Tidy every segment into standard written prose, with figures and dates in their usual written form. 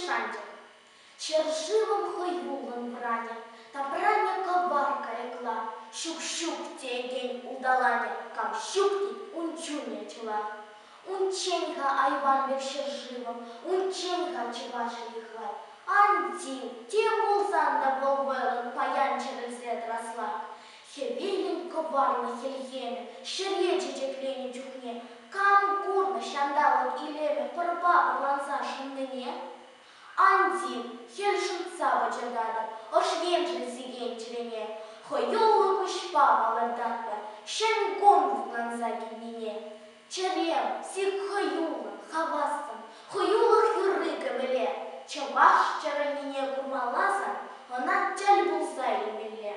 шанді. Чершивим хоюлом врання, та брання коварка егла, щук-щук тегень удаланя, кам щукти унчуня чула. Унченьга айван бек чершивым, унченьга чеваши ехлай. Антил, тем булсан да болвелын паян через лет росла. Хевелин коварно хельеме, шеречи теклени чухне, кам курно шандалок илеме, порпа ланса шумныне. Антил, хельшунца бачадада, ошвенчен сиген члене, хоёлы кушпа баладатта, шен гонг ланса кимине. Черем, сик хоюла, хавастам, хоюлах юрыка веле, чаваш чарамине курмалаза, она тяль булсай меле.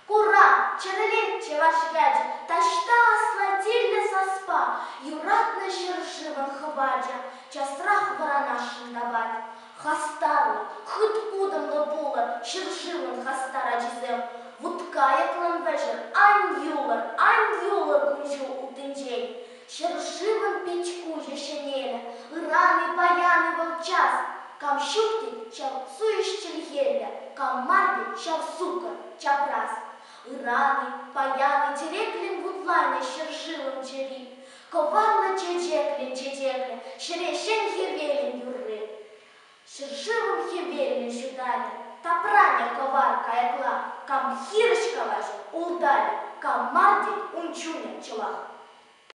Кура, черелек чаваш гаджа, ташта аслатильна соспа, юратна шершиван хаваджа, ча страх варана шиндабат. Хастарла, хыт пудам лапула, шершиван хастара джизем, вуткая кланвежер, ань-юлар кунжу утынжей. Шершивым печку ешенеля, раны паяны волчас, кам щукти чав суиш чельгеля, кам марди чав сука чапрас. Раны паяны тереклин вутлайны шершивым чери, коварла чечеклин, шерешен хевелин юры. Шершивым хевелин шудали, та праня коварка егла, кам хирочка важа улдали, кам марди унчуня челах.